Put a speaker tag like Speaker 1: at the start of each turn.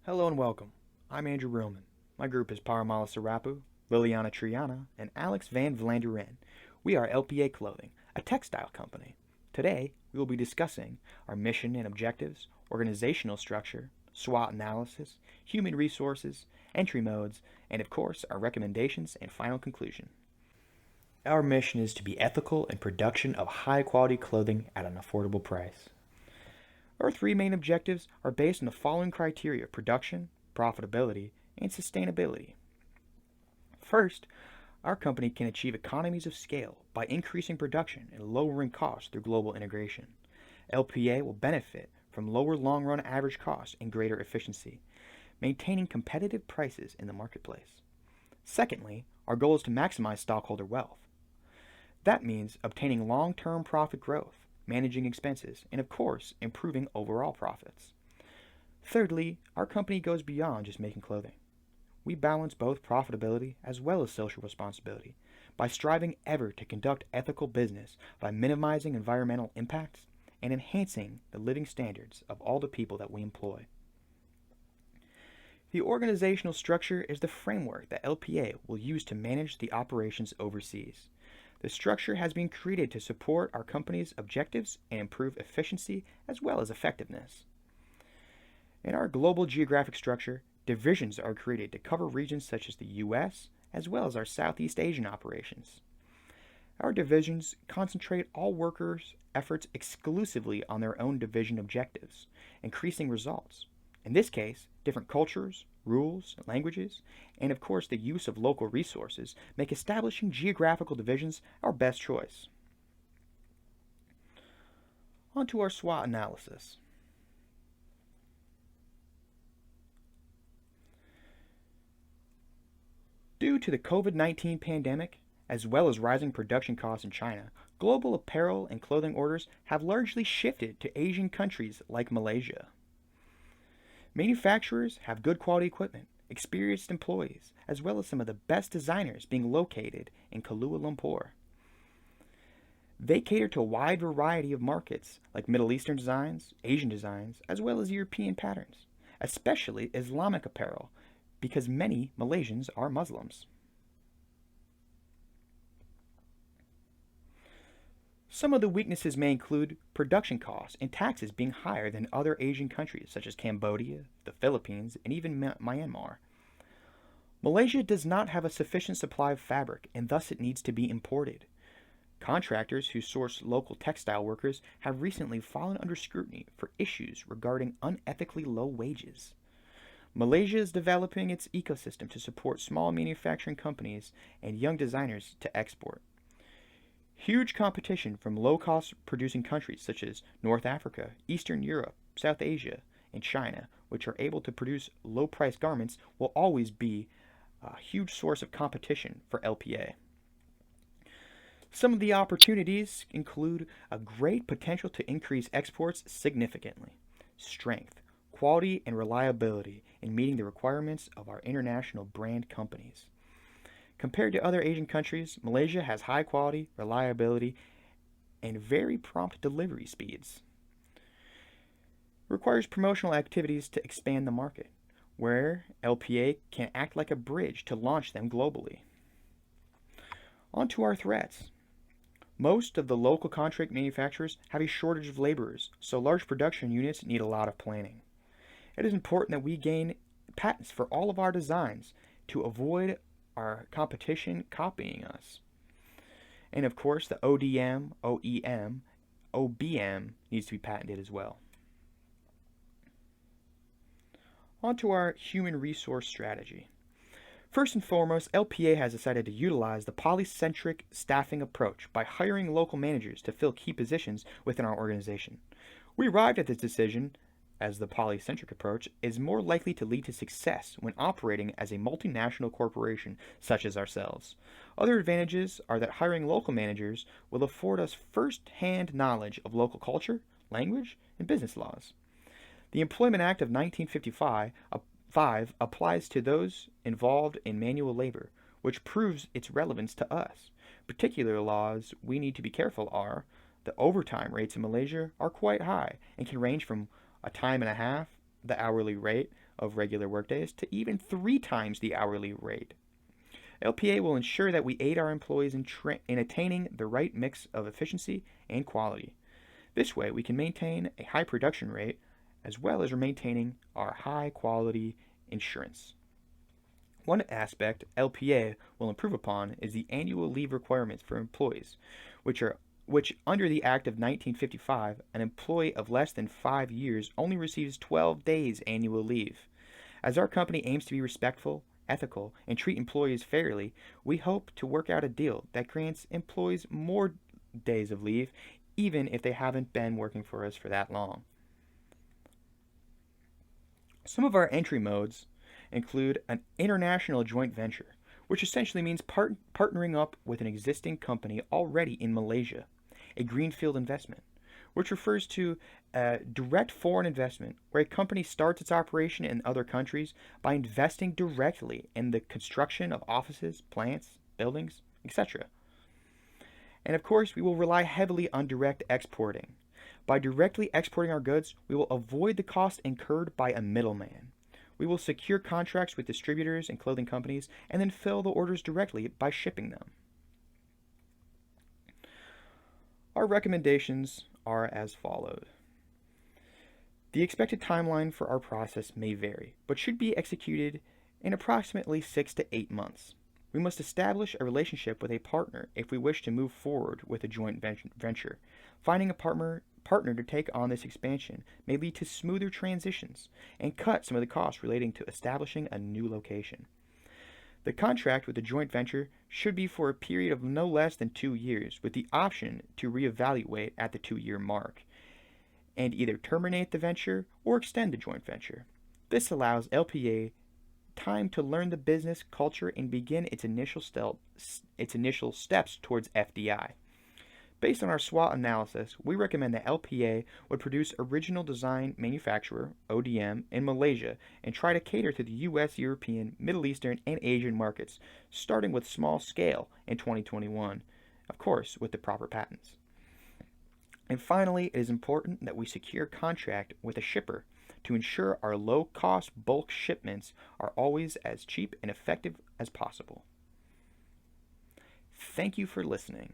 Speaker 1: Hello and welcome. I'm Andrew Roman. My group is Paramala Sarapu, Liliana Triana, and Alex Van Vlanderen. We are LPA Clothing, a textile company. Today, we will be discussing our mission and objectives, organizational structure, SWOT analysis, human resources, entry modes, and of course, our recommendations and final conclusion. Our mission is to be ethical in production of high quality clothing at an affordable price. Our three main objectives are based on the following criteria: production, profitability, and sustainability. First, our company can achieve economies of scale by increasing production and lowering costs through global integration. LPA will benefit from lower long run average costs and greater efficiency, maintaining competitive prices in the marketplace. Secondly, our goal is to maximize stockholder wealth. That means obtaining long term profit growth, managing expenses, and of course, improving overall profits. Thirdly, our company goes beyond just making clothing. We balance both profitability as well as social responsibility by striving ever to conduct ethical business by minimizing environmental impacts and enhancing the living standards of all the people that we employ. The organizational structure is the framework that LPA will use to manage the operations overseas. The structure has been created to support our company's objectives and improve efficiency as well as effectiveness. In our global geographic structure, divisions are created to cover regions such as the US as well as our Southeast Asian operations. Our divisions concentrate all workers' efforts exclusively on their own division objectives, increasing results. In this case, different cultures, rules, languages, and of course the use of local resources make establishing geographical divisions our best choice. On to our SWOT analysis. Due to the COVID-19 pandemic, as well as rising production costs in China, global apparel and clothing orders have largely shifted to Asian countries like Malaysia. Manufacturers have good quality equipment, experienced employees, as well as some of the best designers being located in Kuala Lumpur. They cater to a wide variety of markets like Middle Eastern designs, Asian designs, as well as European patterns, especially Islamic apparel, because many Malaysians are Muslims. Some of the weaknesses may include production costs and taxes being higher than other Asian countries such as Cambodia, the Philippines, and even Myanmar. Malaysia does not have a sufficient supply of fabric and thus it needs to be imported. Contractors who source local textile workers have recently fallen under scrutiny for issues regarding unethically low wages. Malaysia is developing its ecosystem to support small manufacturing companies and young designers to export. Huge competition from low-cost producing countries such as North Africa, Eastern Europe, South Asia, and China, which are able to produce low-priced garments, will always be a huge source of competition for LPA. Some of the opportunities include a great potential to increase exports significantly, strength, quality, and reliability in meeting the requirements of our international brand companies. Compared to other Asian countries, Malaysia has high quality, reliability, and very prompt delivery speeds. Requires promotional activities to expand the market, where LPA can act like a bridge to launch them globally. On to our threats. Most of the local contract manufacturers have a shortage of laborers, so large production units need a lot of planning. It is important that we gain patents for all of our designs to avoid our competition copying us. And of course, the ODM, OEM, OBM needs to be patented as well. On to our human resource strategy. First and foremost, LPA has decided to utilize the polycentric staffing approach by hiring local managers to fill key positions within our organization. We arrived at this decision as the polycentric approach is more likely to lead to success when operating as a multinational corporation such as ourselves. Other advantages are that hiring local managers will afford us first-hand knowledge of local culture, language, and business laws. The Employment Act of 1955 applies to those involved in manual labor, which proves its relevance to us. Particular laws we need to be careful the overtime rates in Malaysia are quite high and can range from a time and a half the hourly rate of regular workdays to even 3 times the hourly rate. LPA will ensure that we aid our employees in attaining the right mix of efficiency and quality. This way, we can maintain a high production rate as well as maintaining our high quality insurance. One aspect LPA will improve upon is the annual leave requirements for employees, which under the Act of 1955, an employee of less than 5 years only receives 12 days annual leave. As our company aims to be respectful, ethical, and treat employees fairly, we hope to work out a deal that grants employees more days of leave even if they haven't been working for us for that long. Some of our entry modes include an international joint venture, which essentially means partnering up with an existing company already in Malaysia, a greenfield investment, which refers to a direct foreign investment where a company starts its operation in other countries by investing directly in the construction of offices, plants, buildings, etc. And of course, we will rely heavily on direct exporting. By directly exporting our goods, we will avoid the cost incurred by a middleman. We will secure contracts with distributors and clothing companies and then fill the orders directly by shipping them. Our recommendations are as follows. The expected timeline for our process may vary, but should be executed in approximately 6 to 8 months. We must establish a relationship with a partner if we wish to move forward with a joint venture. Finding a partner to take on this expansion may lead to smoother transitions and cut some of the costs relating to establishing a new location. The contract with the joint venture should be for a period of no less than 2 years, with the option to reevaluate at the 2-year mark and either terminate the venture or extend the joint venture. This allows LPA time to learn the business culture and begin its initial steps towards FDI. Based on our SWOT analysis, we recommend that LPA would produce original design manufacturer, ODM, in Malaysia and try to cater to the US, European, Middle Eastern, and Asian markets, starting with small scale in 2021, of course, with the proper patents. And finally, it is important that we secure contract with a shipper to ensure our low-cost bulk shipments are always as cheap and effective as possible. Thank you for listening.